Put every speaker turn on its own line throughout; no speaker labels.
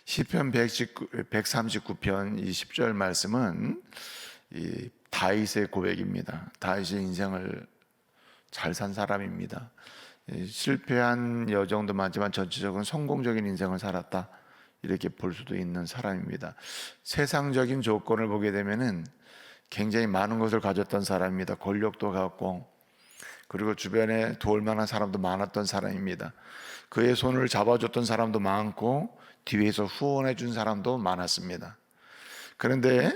시편 139편 이 10절 말씀은 이 다윗의 고백입니다. 다윗의 인생을 잘 산 사람입니다. 실패한 여정도 많지만 전체적으로 성공적인 인생을 살았다, 이렇게 볼 수도 있는 사람입니다. 세상적인 조건을 보게 되면은 굉장히 많은 것을 가졌던 사람입니다. 권력도 갖고, 그리고 주변에 도울 만한 사람도 많았던 사람입니다. 그의 손을 잡아줬던 사람도 많고 뒤에서 후원해 준 사람도 많았습니다. 그런데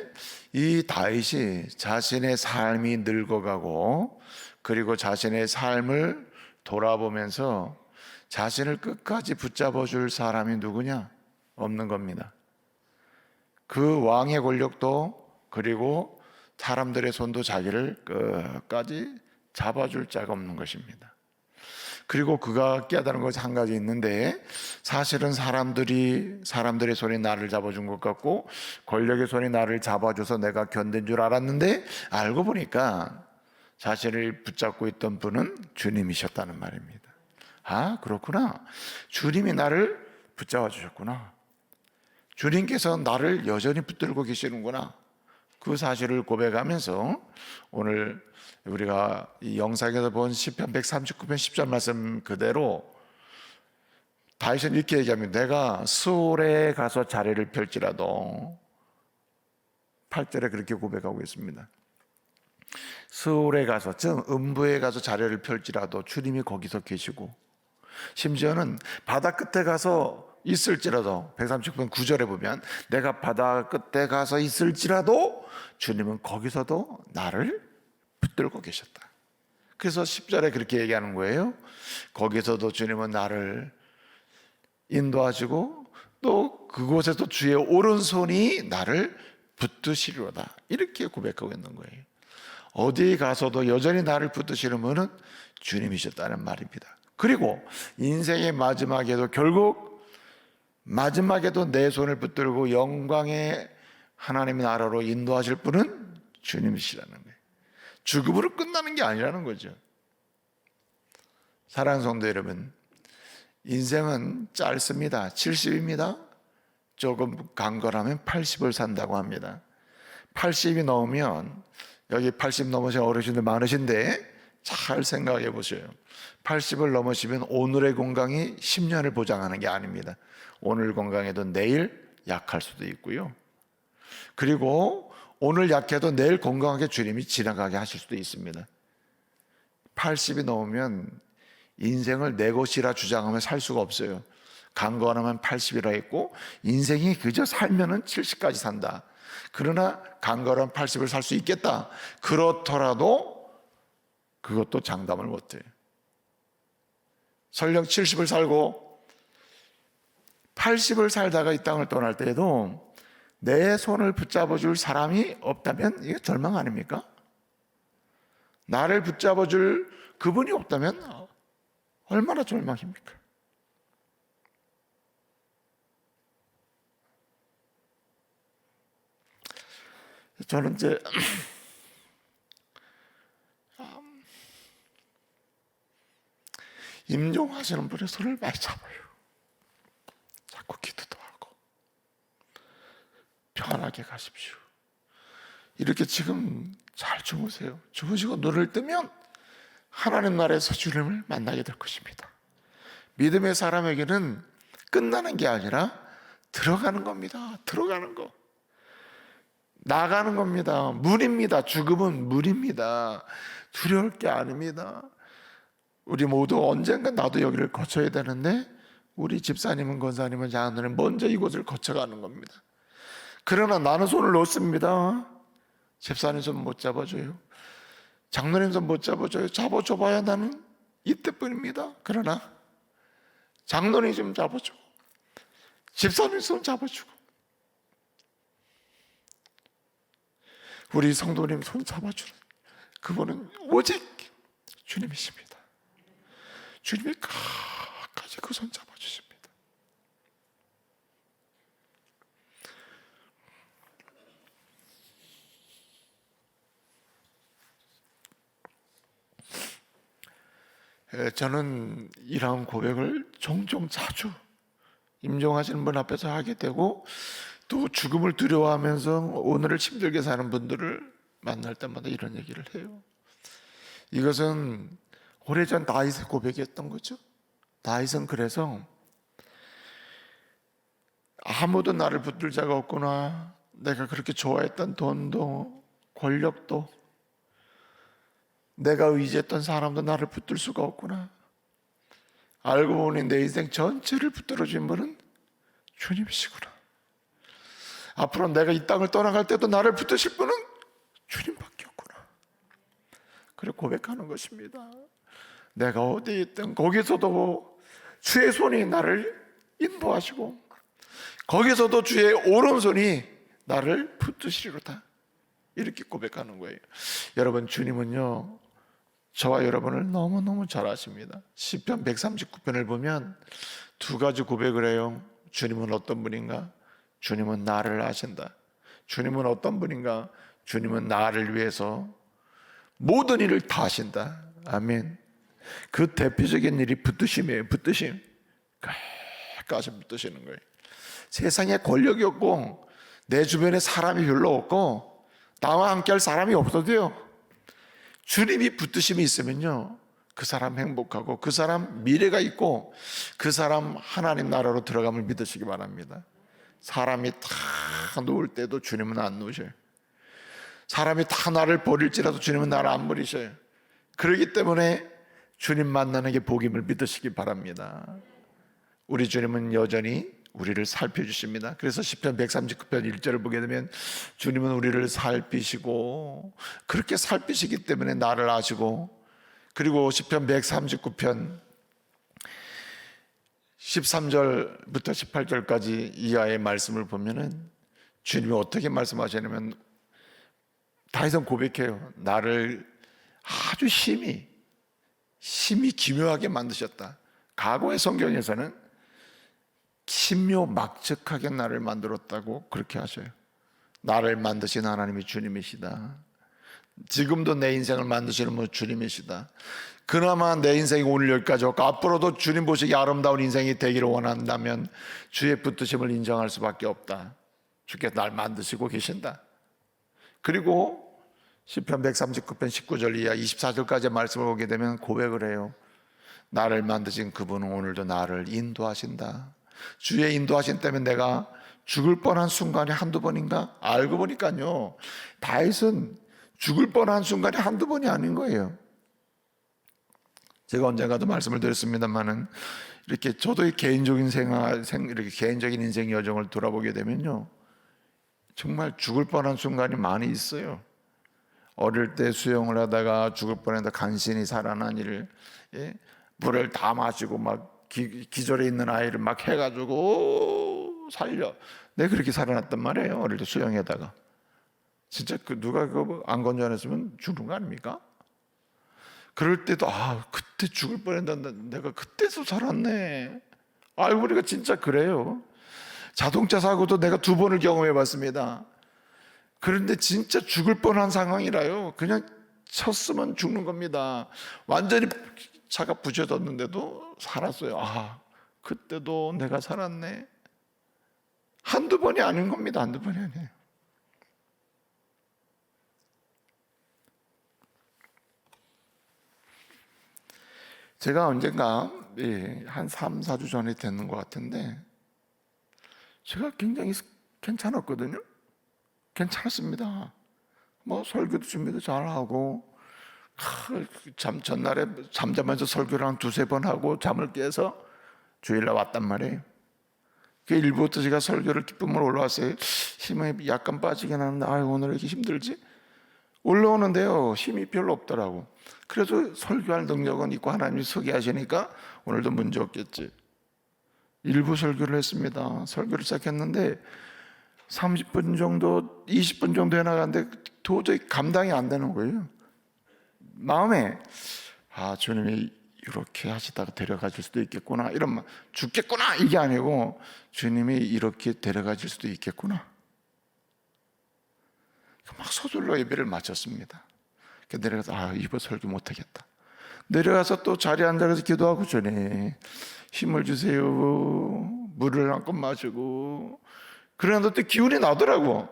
이 다윗이 자신의 삶이 늙어가고, 그리고 자신의 삶을 돌아보면서 자신을 끝까지 붙잡아 줄 사람이 누구냐? 없는 겁니다. 그 왕의 권력도, 그리고 사람들의 손도 자기를 끝까지 잡아줄 자가 없는 것입니다. 그리고 그가 깨달은 것이 한 가지 있는데, 사실은 사람들의 손이 나를 잡아준 것 같고 권력의 손이 나를 잡아줘서 내가 견딘 줄 알았는데, 알고 보니까 자신을 붙잡고 있던 분은 주님이셨다는 말입니다. 아, 그렇구나. 주님이 나를 붙잡아 주셨구나. 주님께서 나를 여전히 붙들고 계시는구나. 그 사실을 고백하면서 오늘 우리가 이 영상에서 본 시편 139편 10절 말씀 그대로 다윗은 이렇게 얘기합니다. 내가 수월에 가서 자리를 펼지라도, 8절에 그렇게 고백하고 있습니다. 수월에 가서, 즉 음부에 가서 자리를 펼지라도 주님이 거기서 계시고, 심지어는 바다 끝에 가서 있을지라도, 139편 9절에 보면 내가 바다 끝에 가서 있을지라도 주님은 거기서도 나를 붙들고 계셨다. 그래서 10절에 그렇게 얘기하는 거예요. 거기서도 주님은 나를 인도하시고 또 그곳에서 주의 오른손이 나를 붙드시리로다, 이렇게 고백하고 있는 거예요. 어디에 가서도 여전히 나를 붙드시는 분은 주님이셨다는 말입니다. 그리고 인생의 마지막에도, 결국 마지막에도 내 손을 붙들고 영광의 하나님의 나라로 인도하실 분은 주님이시라는 거예요. 죽음으로 끝나는 게 아니라는 거죠. 사랑하는 성도 여러분, 인생은 짧습니다. 70입니다. 조금 강건하면 80을 산다고 합니다. 80이 넘으면, 여기 80 넘으신 어르신들 많으신데 잘 생각해 보세요. 80을 넘으시면 오늘의 건강이 10년을 보장하는 게 아닙니다. 오늘 건강해도 내일 약할 수도 있고요. 그리고 오늘 약해도 내일 건강하게 주님이 지나가게 하실 수도 있습니다. 80이 넘으면 인생을 내 것이라 주장하면 살 수가 없어요. 강건하면 80이라 했고, 인생이 그저 살면은 70까지 산다. 그러나 강건한 80을 살 수 있겠다. 그렇더라도 그것도 장담을 못해요. 설령 70을 살고 80을 살다가 이 땅을 떠날 때에도 내 손을 붙잡아 줄 사람이 없다면 이게 절망 아닙니까? 나를 붙잡아 줄 그분이 없다면 얼마나 절망입니까? 저는 이제 임종하시는 분의 손을 많이 잡아요. 자꾸 기도도 하고, 편하게 가십시오. 이렇게 지금 잘 주무세요. 주무시고 눈을 뜨면 하나님 나라에서 주님을 만나게 될 것입니다. 믿음의 사람에게는 끝나는 게 아니라 들어가는 겁니다. 들어가는 거. 나가는 겁니다. 문입니다. 죽음은 문입니다. 두려울 게 아닙니다. 우리 모두 언젠가 나도 여기를 거쳐야 되는데, 우리 집사님은 권사님은 장로는 먼저 이곳을 거쳐가는 겁니다. 그러나 나는 손을 놓습니다. 집사님 손 못 잡아줘요. 장로님 손 못 잡아줘요. 잡아줘봐야 나는 이때뿐입니다. 그러나 장로님 좀 잡아주고, 집사님 손 잡아주고, 우리 성도님 손 잡아주는 그분은 오직 주님이십니다. 주님이 끝까지 그 손 잡아주십니다. 저는 이러한 고백을 종종 자주 임종하시는 분 앞에서 하게 되고, 또 죽음을 두려워하면서 오늘을 힘들게 사는 분들을 만날 때마다 이런 얘기를 해요. 이것은 오래전 다윗의 고백이었던 거죠. 다윗은 그래서 아무도 나를 붙들 자가 없구나, 내가 그렇게 좋아했던 돈도 권력도 내가 의지했던 사람도 나를 붙들 수가 없구나, 알고 보니 내 인생 전체를 붙들어 준 분은 주님이시구나, 앞으로 내가 이 땅을 떠나갈 때도 나를 붙드실 분은 주님밖에 없구나, 그래 고백하는 것입니다. 내가 어디에 있든 거기서도 주의 손이 나를 인도하시고 거기서도 주의 오른손이 나를 붙드시리로다, 이렇게 고백하는 거예요. 여러분, 주님은요 저와 여러분을 너무너무 잘 아십니다. 시편 139편을 보면 두 가지 고백을 해요. 주님은 어떤 분인가? 주님은 나를 아신다. 주님은 어떤 분인가? 주님은 나를 위해서 모든 일을 다 하신다. 아멘. 그 대표적인 일이 붙드심이에요. 붙드심. 끝까지 붙드시는 거예요. 세상에 권력이 없고 내 주변에 사람이 별로 없고 나와 함께 할 사람이 없어도요, 주님이 붙드심이 있으면요 그 사람 행복하고 그 사람 미래가 있고 그 사람 하나님 나라로 들어감을 믿으시기 바랍니다. 사람이 다 놓을 때도 주님은 안 놓으셔요. 사람이 다 나를 버릴지라도 주님은 나를 안 버리셔요. 그렇기 때문에 주님 만나는 게 복임을 믿으시기 바랍니다. 우리 주님은 여전히 우리를 살펴주십니다. 그래서 시편 139편 1절을 보게 되면 주님은 우리를 살피시고, 그렇게 살피시기 때문에 나를 아시고, 그리고 시편 139편 13절부터 18절까지 이하의 말씀을 보면은 주님이 어떻게 말씀하시냐면, 다윗은 고백해요. 나를 아주 심히 기묘하게 만드셨다. 과거의 성경에서는 신묘막측하게 나를 만들었다고 그렇게 하셔요. 나를 만드신 하나님이 주님이시다. 지금도 내 인생을 만드시는 분 주님이시다. 그나마 내 인생이 오늘 여기까지 왔고 앞으로도 주님 보시기 아름다운 인생이 되기를 원한다면 주의 붙드심을 인정할 수밖에 없다. 주께서 날 만드시고 계신다. 그리고 시편 139편 19절 이하 24절까지 말씀을 보게 되면 고백을 해요. 나를 만드신 그분은 오늘도 나를 인도하신다. 주의 인도하신 때문에 내가 죽을 뻔한 순간이 한두 번인가? 알고 보니까요 다윗은 죽을 뻔한 순간이 한두 번이 아닌 거예요. 제가 언젠가도 말씀을 드렸습니다만은 이렇게 저도 개인적인 이렇게 개인적인 인생 여정을 돌아보게 되면요 정말 죽을 뻔한 순간이 많이 있어요. 어릴 때 수영을 하다가 죽을 뻔했다 간신히 살아난 일을, 물을 다 마시고 막 기절해 있는 아이를 막 해가지고 살려. 내가 그렇게 살아났단 말이에요. 어릴 때 수영하다가 진짜 누가 그거 안 건져냈으면 죽는 거 아닙니까? 그럴 때도 그때 죽을 뻔했는데 내가 그때도 살았네. 알고 보니까 진짜 그래요. 자동차 사고도 내가 2번을 경험해 봤습니다. 그런데 진짜 죽을 뻔한 상황이라요. 그냥 쳤으면 죽는 겁니다. 완전히 차가 부셔졌는데도 살았어요. 그때도 내가 살았네. 한두 번이 아닌 겁니다. 한두 번이 아니에요. 제가 언젠가 한 3, 4주 전에 됐는 것 같은데 제가 굉장히 괜찮았거든요. 괜찮았습니다. 뭐 설교도 준비도 잘하고 전날에 잠자면서 설교를 한 2-3번 하고 잠을 깨서 주일날 왔단 말이에요. 그 일부부터 제가 설교를 기쁨으로 올라왔어요. 힘이 약간 빠지긴 하는데 오늘 왜 이렇게 힘들지? 올라오는데요 힘이 별로 없더라고. 그래도 설교할 능력은 있고 하나님이 서게 하시니까 오늘도 문제 없겠지. 일부 설교를 했습니다. 설교를 시작했는데 30분 정도 20분 정도 해나가는데 도저히 감당이 안 되는 거예요. 마음에 주님이 이렇게 하시다가 데려가 줄 수도 있겠구나, 이런 죽겠구나 이게 아니고 주님이 이렇게 데려가 줄 수도 있겠구나. 막 서둘러 예배를 마쳤습니다. 내려가서 이번 설교 못하겠다. 내려가서 또 자리에 앉아서 기도하고 주님 힘을 주세요. 물을 한껏 마시고, 그랬는데 또 기운이 나더라고.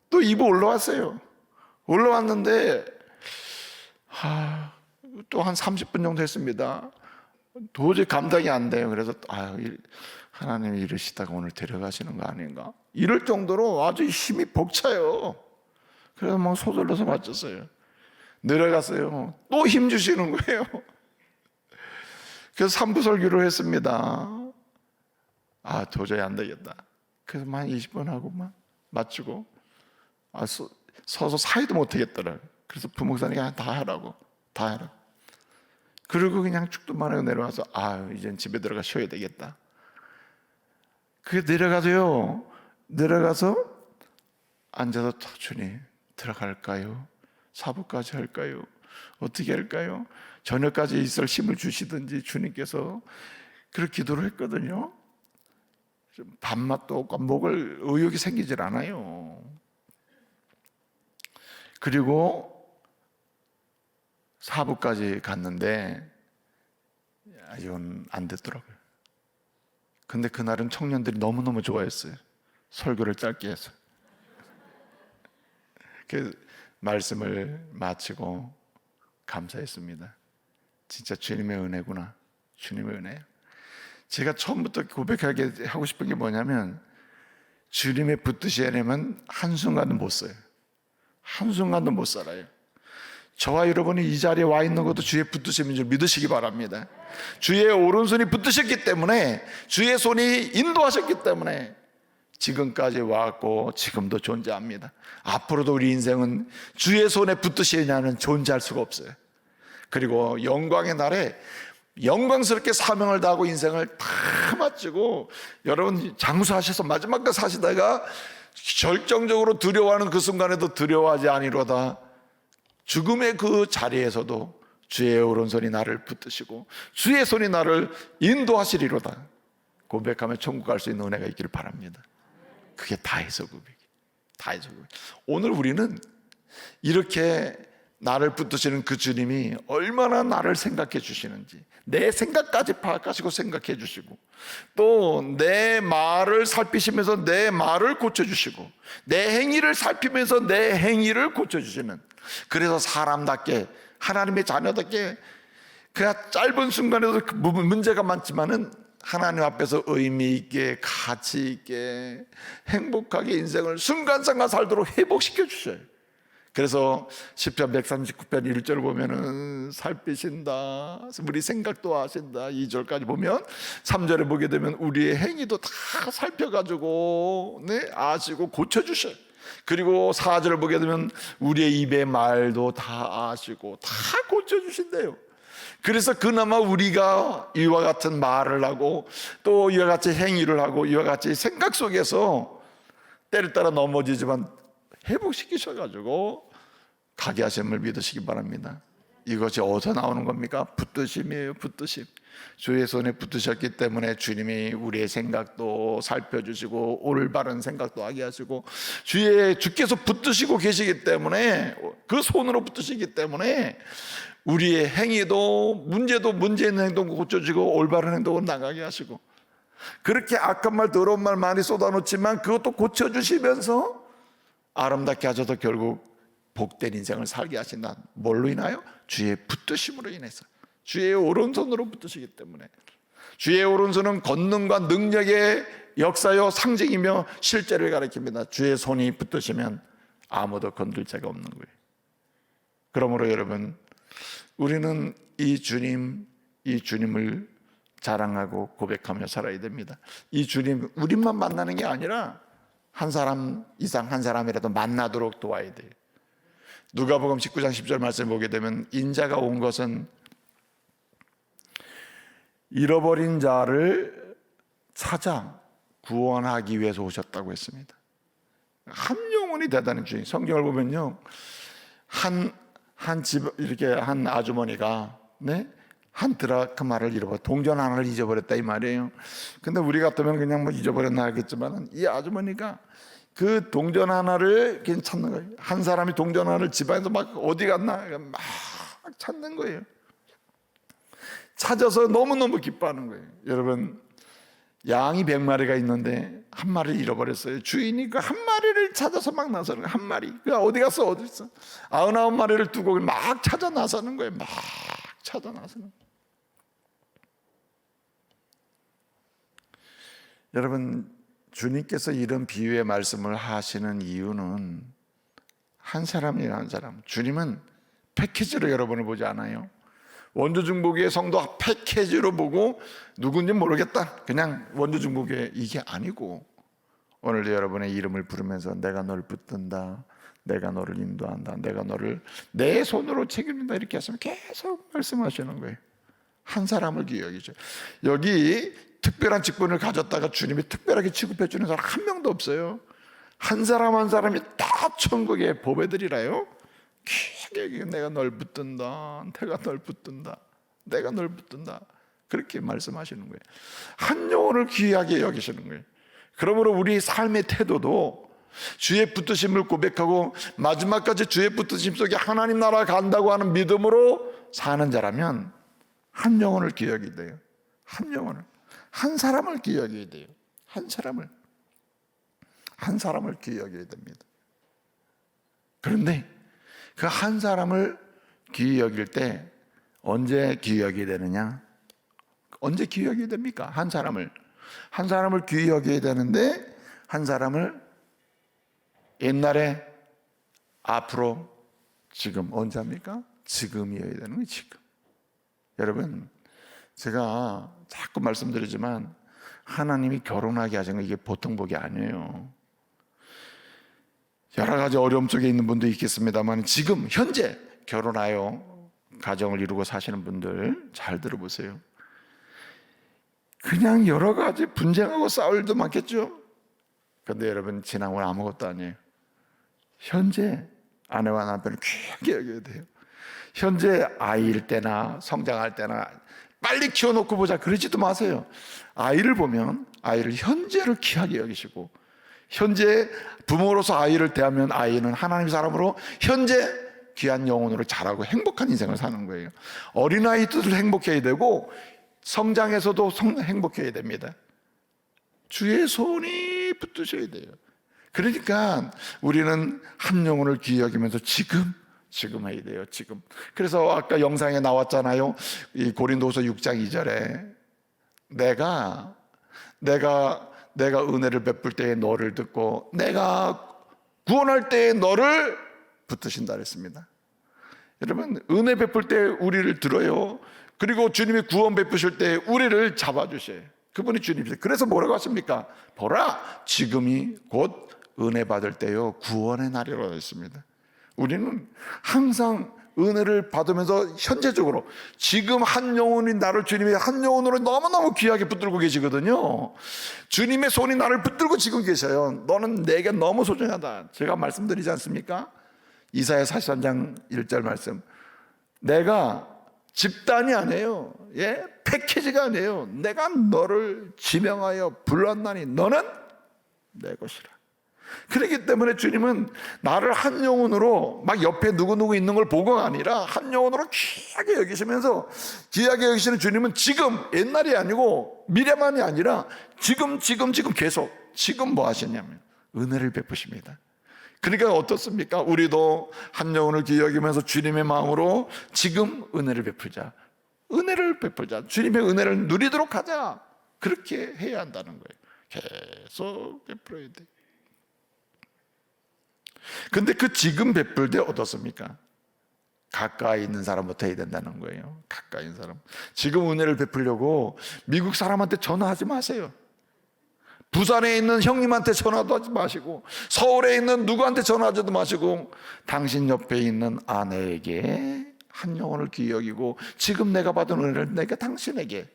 또 입에 올라왔어요. 올라왔는데 또 한 30분 정도 했습니다. 도저히 감당이 안 돼요. 그래서 하나님이 이러시다가 오늘 데려가시는 거 아닌가, 이럴 정도로 아주 힘이 벅차요. 그래서 막 서둘러서 맞췄어요. 내려갔어요. 또 힘 주시는 거예요. 그래서 3부 설교를 했습니다. 도저히 안 되겠다. 그래서 한 20분 하고 막 맞추고, 서서 사이도 못 하겠더라고요. 그래서 부목사님이 다 하라고. 그리고 그냥 죽도만 하고 내려와서 이젠 집에 들어가 쉬어야 되겠다. 그게 내려가서 앉아서 주님 들어갈까요? 사부까지 할까요? 어떻게 할까요? 저녁까지 있을 힘을 주시든지 주님께서 그렇게 기도를 했거든요. 밥맛도 없고 먹을 의욕이 생기질 않아요. 그리고 사부까지 갔는데 이건 안 됐더라고요. 근데 그날은 청년들이 너무너무 좋아했어요. 설교를 짧게 해서. 그 말씀을 마치고 감사했습니다. 진짜 주님의 은혜구나. 주님의 은혜예요. 제가 처음부터 고백하게 하고 싶은 게 뭐냐면, 주님의 붙드시 안에만 한순간도 못 써요. 한순간도 못 살아요. 저와 여러분이 이 자리에 와 있는 것도 주의 붙드심인 줄 믿으시기 바랍니다. 주의 오른손이 붙드셨기 때문에, 주의 손이 인도하셨기 때문에 지금까지 왔고 지금도 존재합니다. 앞으로도 우리 인생은 주의 손에 붙드시지 않으면 존재할 수가 없어요. 그리고 영광의 날에 영광스럽게 사명을 다하고 인생을 다 마치고, 여러분 장수하셔서 마지막까지 사시다가 결정적으로 두려워하는 그 순간에도 두려워하지 아니로다. 죽음의 그 자리에서도 주의 오른손이 나를 붙드시고 주의 손이 나를 인도하시리로다 고백하며 천국 갈 수 있는 은혜가 있기를 바랍니다. 그게 다해서 고백이. 오늘 우리는 이렇게 나를 붙드시는 그 주님이 얼마나 나를 생각해 주시는지, 내 생각까지 파악하시고 생각해 주시고, 또 내 말을 살피시면서 내 말을 고쳐주시고, 내 행위를 살피면서 내 행위를 고쳐주시는, 그래서 사람답게 하나님의 자녀답게 그냥 짧은 순간에도 문제가 많지만은 하나님 앞에서 의미 있게, 가치 있게, 행복하게 인생을 순간순간 살도록 회복시켜 주셔요. 그래서 시편 139편 1절 보면은 살피신다, 우리 생각도 아신다. 2절까지 보면, 3절에 보게 되면 우리의 행위도 다 살펴가지고 아시고 고쳐주셔요. 그리고 4절을 보게 되면 우리의 입의 말도 다 아시고 다 고쳐주신대요. 그래서 그나마 우리가 이와 같은 말을 하고 또 이와 같이 행위를 하고 이와 같이 생각 속에서 때를 따라 넘어지지만 회복시키셔가지고 가게 하심을 믿으시기 바랍니다. 이것이 어디서 나오는 겁니까? 붙드심이에요. 붙드심. 주의 손에 붙으셨기 때문에 주님이 우리의 생각도 살펴주시고 올바른 생각도 하게 하시고, 주께서 붙드시고 계시기 때문에, 그 손으로 붙으시기 때문에 우리의 행위도 문제 있는 행동 고쳐주시고 올바른 행동을 나가게 하시고, 그렇게 악한 말 더러운 말 많이 쏟아놓지만 그것도 고쳐주시면서 아름답게 하셔서 결국 복된 인생을 살게 하신다. 뭘로 인하여? 주의 붙드심으로 인해서. 주의 오른손으로 붙드시기 때문에. 주의 오른손은 권능과 능력의 역사요 상징이며 실제를 가리킵니다. 주의 손이 붙드시면 아무도 건들 자가 없는 거예요. 그러므로 여러분, 우리는 이 주님을 자랑하고 고백하며 살아야 됩니다. 이 주님, 우리만 만나는 게 아니라 한 사람 이상, 한 사람이라도 만나도록 도와야 돼요. 누가복음 19장 10절 말씀을 보게 되면, 인자가 온 것은 잃어버린 자를 찾아 구원하기 위해서 오셨다고 했습니다. 한 영혼이 대단한 주인. 성경을 보면요, 한 집, 이렇게 한 아주머니가 한 드라크마를 잃어버렸다, 동전 하나를 잊어버렸다 이 말이에요. 근데 우리 같으면 그냥 뭐 잊어버렸나 하겠지만, 이 아주머니가 그 동전 하나를 그냥 찾는 거예요. 한 사람이 동전 하나를 집안에서 막 어디 갔나 막 찾는 거예요. 찾아서 너무너무 기뻐하는 거예요. 여러분, 양이 100마리가 있는데 한 마리를 잃어버렸어요. 주인이 그 한 마리를 찾아서 막 나서는 거예요. 한 마리. 그 어디 갔어? 어디 있어? 99마리를 두고 막 찾아 나서는 거예요. 막 찾아 나서는 거예요. 여러분, 주님께서 이런 비유의 말씀을 하시는 이유는 한 사람이에요. 한 사람. 주님은 패키지로 여러분을 보지 않아요. 원주중보교회 성도 패키지로 보고 누군지 모르겠다, 그냥 원주중보교회, 이게 아니고 오늘도 여러분의 이름을 부르면서 내가 널 붙든다, 내가 너를 인도한다, 내가 너를 내 손으로 책임진다, 이렇게 하시면 계속 말씀하시는 거예요. 한 사람을 기억이죠. 여기 특별한 직분을 가졌다가 주님이 특별하게 취급해 주는 사람 한 명도 없어요. 한 사람 한 사람이 다 천국의 보배들이라요. 귀하게 내가 널 붙든다, 내가 널 붙든다, 내가 널 붙든다, 그렇게 말씀하시는 거예요. 한 영혼을 귀하게 여기시는 거예요. 그러므로 우리 삶의 태도도 주의 붙드심을 고백하고 마지막까지 주의 붙드심 속에 하나님 나라 간다고 하는 믿음으로 사는 자라면 한 영혼을 기억해야 돼요. 한 영혼을, 한 사람을 기억해야 돼요. 한 사람을 기억해야 됩니다. 그런데 그 한 사람을 귀히 여길 때 언제 귀히 여기게 되느냐? 언제 귀히 여기게 됩니까? 한 사람을 귀히 여기게 되는데, 한 사람을 옛날에, 앞으로, 지금, 언제 합니까? 지금이어야 되는 거예요. 지금. 여러분, 제가 자꾸 말씀드리지만 하나님이 결혼하게 하신 거 이게 보통 복이 아니에요. 여러 가지 어려움 속에 있는 분도 있겠습니다만 지금 현재 결혼하여 가정을 이루고 사시는 분들 잘 들어보세요. 그냥 여러 가지 분쟁하고 싸울 일도 많겠죠. 그런데 여러분, 지난 건 아무것도 아니에요. 현재 아내와 남편을 귀하게 여겨야 돼요. 현재 아이일 때나 성장할 때나 빨리 키워놓고 보자 그러지도 마세요. 아이를 보면 아이를 현재를 귀하게 여기시고, 현재 부모로서 아이를 대하면 아이는 하나님의 사람으로 현재 귀한 영혼으로 자라고 행복한 인생을 사는 거예요. 어린아이들도 행복해야 되고 성장에서도 행복해야 됩니다. 주의 손이 붙드셔야 돼요. 그러니까 우리는 한 영혼을 귀히 여기면서 지금 해야 돼요. 지금. 그래서 아까 영상에 나왔잖아요. 이 고린도후서 6장 2절에 내가 은혜를 베풀 때에 너를 듣고 내가 구원할 때에 너를 붙드신다 그랬습니다. 여러분, 은혜 베풀 때 우리를 들어요. 그리고 주님이 구원 베푸실 때 우리를 잡아주셔요. 그분이 주님이세요. 그래서 뭐라고 하십니까? 보라, 지금이 곧 은혜 받을 때요 구원의 날이라고 했습니다. 우리는 항상 은혜를 받으면서 현재적으로 지금 한 영혼이 나를 주님의 한 영혼으로 너무너무 귀하게 붙들고 계시거든요. 주님의 손이 나를 붙들고 지금 계셔요. 너는 내게 너무 소중하다. 제가 말씀드리지 않습니까? 이사야 43장 1절 말씀. 내가 집단이 아니에요. 패키지가 아니에요. 내가 너를 지명하여 불렀나니 너는 내 것이라. 그렇기 때문에 주님은 나를 한 영혼으로 막 옆에 누구누구 있는 걸 보고가 아니라 한 영혼으로 귀하게 여기시면서, 귀하게 여기시는 주님은 지금, 옛날이 아니고 미래만이 아니라 지금 계속 지금 뭐 하시냐면 은혜를 베푸십니다. 그러니까 어떻습니까? 우리도 한 영혼을 귀히 여기면서 주님의 마음으로 지금 은혜를 베풀자. 주님의 은혜를 누리도록 하자. 그렇게 해야 한다는 거예요. 계속 베풀어야 돼. 근데 그 지금 베풀 때 어떻습니까? 가까이 있는 사람부터 해야 된다는 거예요. 가까이 있는 사람. 지금 은혜를 베풀려고 미국 사람한테 전화하지 마세요. 부산에 있는 형님한테 전화도 하지 마시고, 서울에 있는 누구한테 전화하지도 마시고, 당신 옆에 있는 아내에게 한 영혼을 귀히 여기고, 지금 내가 받은 은혜를 내가 당신에게,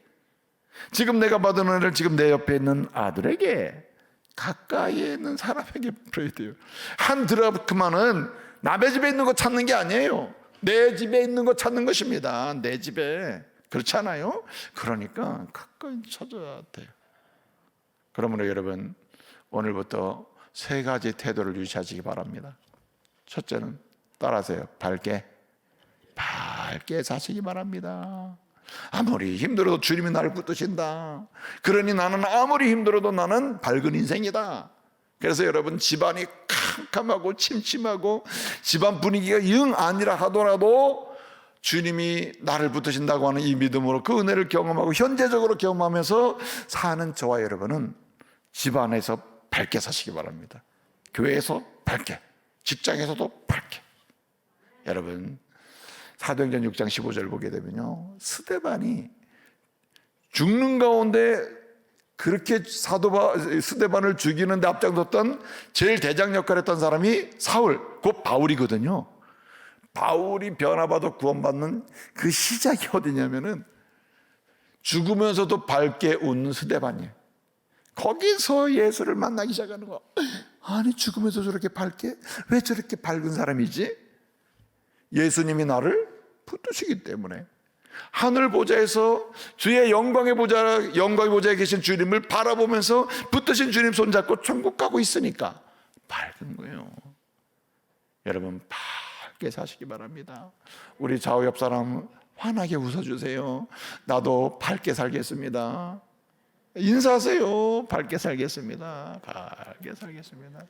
지금 내가 받은 은혜를 지금 내 옆에 있는 아들에게, 가까이에 있는 사람에게 베풀어야 돼요. 한 드라크마는 남의 집에 있는 거 찾는 게 아니에요. 내 집에 있는 거 찾는 것입니다. 내 집에. 그렇지 않아요? 그러니까 가까이 찾아야 돼요. 그러므로 여러분, 오늘부터 세 가지 태도를 유지하시기 바랍니다. 첫째는 따라하세요. 밝게 사시기 바랍니다. 아무리 힘들어도 주님이 나를 붙드신다. 그러니 나는 아무리 힘들어도 나는 밝은 인생이다. 그래서 여러분, 집안이 캄캄하고 침침하고 집안 분위기가 영 아니라 하더라도 주님이 나를 붙드신다고 하는 이 믿음으로 그 은혜를 경험하고 현재적으로 경험하면서 사는 저와 여러분은 집안에서 밝게 사시기 바랍니다. 교회에서 밝게, 직장에서도 밝게. 여러분, 사도행전 6장 15절 보게 되면요, 스데반이 죽는 가운데 그렇게 스데반을 죽이는데 앞장섰던 제일 대장 역할을 했던 사람이 사울, 곧 바울이거든요. 바울이 변화받아 구원받는 그 시작이 어디냐면은 죽으면서도 밝게 웃는 스데반이에요. 거기서 예수를 만나기 시작하는 거. 아니, 죽으면서 저렇게 밝게? 왜 저렇게 밝은 사람이지? 예수님이 나를 붙드시기 때문에. 하늘 보좌에서 주의 영광의 보좌에 계신 주님을 바라보면서 붙드신 주님 손잡고 천국 가고 있으니까 밝은 거예요. 여러분, 밝게 사시기 바랍니다. 우리 좌우 옆 사람 환하게 웃어주세요. 나도 밝게 살겠습니다. 인사하세요. 밝게 살겠습니다. 밝게 살겠습니다.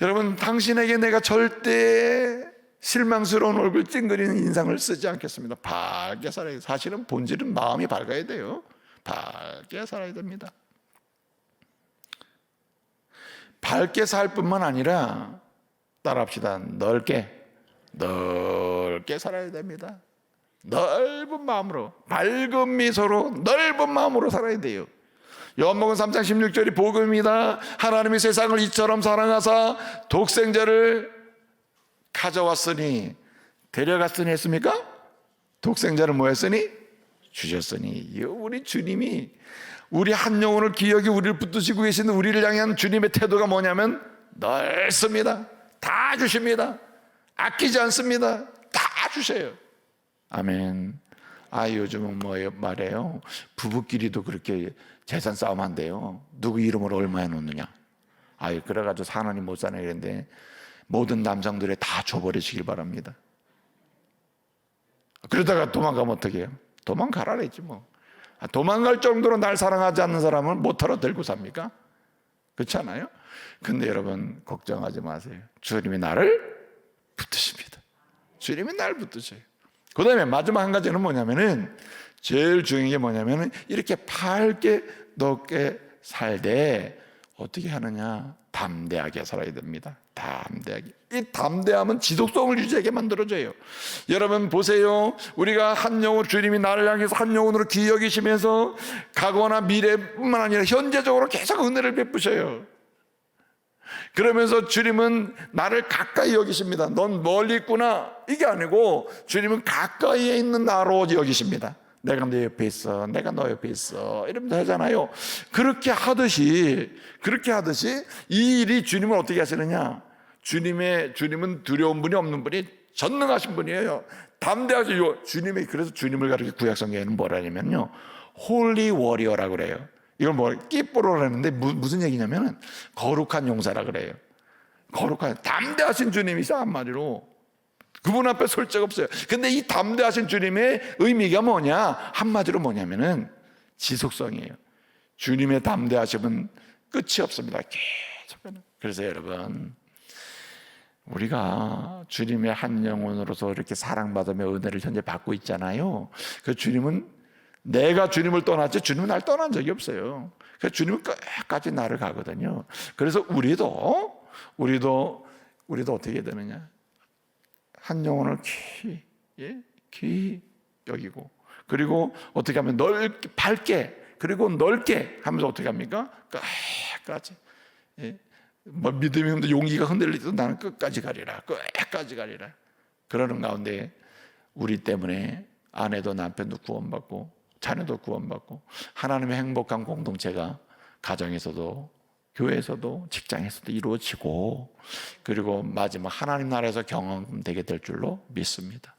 여러분, 당신에게 내가 절대 실망스러운 얼굴 찡그리는 인상을 쓰지 않겠습니다. 밝게 살아야 돼요. 사실은 본질은 마음이 밝아야 돼요. 밝게 살아야 됩니다. 밝게 살 뿐만 아니라 따라합시다. 넓게 살아야 됩니다. 넓은 마음으로, 밝은 미소로, 넓은 마음으로 살아야 돼요. 요한복음 3장 16절이 복음이다. 하나님이 세상을 이처럼 사랑하사 독생자를 가져왔으니, 데려갔으니 했습니까? 독생자를 뭐 했으니? 주셨으니. 우리 주님이 우리 한 영혼을 기억이 우리를 붙드시고 계신 우리를 향한 주님의 태도가 뭐냐면 넓습니다. 다 주십니다. 아끼지 않습니다. 다 주셔요. 아멘. 요즘은 뭐예요? 말해요. 부부끼리도 그렇게 재산 싸움 한대요. 누구 이름으로 얼마 해놓느냐. 그래가지고 하나님 못 사네 그랬는데 모든 남성들에 다 줘버리시길 바랍니다. 그러다가 도망가면 어떡해요? 도망가라 그랬지 뭐. 도망갈 정도로 날 사랑하지 않는 사람은 못하러 들고 삽니까? 그렇지 않아요? 근데 여러분, 걱정하지 마세요. 주님이 나를 붙드십니다. 주님이 나를 붙드셔요. 그 다음에 마지막 한 가지는 뭐냐면은, 제일 중요한 게 뭐냐면은, 이렇게 밝게 넓게 살되 어떻게 하느냐? 담대하게 살아야 됩니다. 담대하게. 이 담대함은 지속성을 유지하게 만들어줘요. 여러분 보세요. 우리가 한 영혼, 주님이 나를 향해서 한 영혼으로 귀히 여기시면서 과거나 미래뿐만 아니라 현재적으로 계속 은혜를 베푸셔요. 그러면서 주님은 나를 가까이 여기십니다. 넌 멀리 있구나, 이게 아니고 주님은 가까이에 있는 나로 여기십니다. 내가 내 옆에 있어, 내가 너 옆에 있어, 이러면 되잖아요. 그렇게 하듯이 이 일이 주님은 어떻게 하시느냐? 주님은 두려운 분이 없는 분이 전능하신 분이에요. 담대하죠. 그래서 주님을 가리켜 구약성경에는 뭐라냐면요, 홀리 워리어라고 그래요. 이걸 끼뽀로라 했는데 무슨 얘기냐면은 거룩한 용사라 그래요. 담대하신 주님이죠, 한마디로. 그분 앞에 설 적 없어요. 근데 이 담대하신 주님의 의미가 뭐냐? 한마디로 뭐냐면은 지속성이에요. 주님의 담대하심은 끝이 없습니다. 계속. 그래서 여러분, 우리가 주님의 한 영혼으로서 이렇게 사랑받으며 은혜를 현재 받고 있잖아요. 그 주님은, 내가 주님을 떠났지 주님은 날 떠난 적이 없어요. 그래서 주님은 끝까지 나를 가거든요. 그래서 우리도 어떻게 되느냐? 한 영혼을 귀히 여기고, 그리고 어떻게 하면 밝게, 그리고 넓게 하면서 어떻게 합니까? 끝까지. 믿음이 흔들리고 용기가 흔들리도 나는 끝까지 가리라. 그러는 가운데 우리 때문에 아내도 남편도 구원받고 자녀도 구원받고 하나님의 행복한 공동체가 가정에서도 교회에서도 직장에서도 이루어지고, 그리고 마지막 하나님 나라에서 경험되게 될 줄로 믿습니다.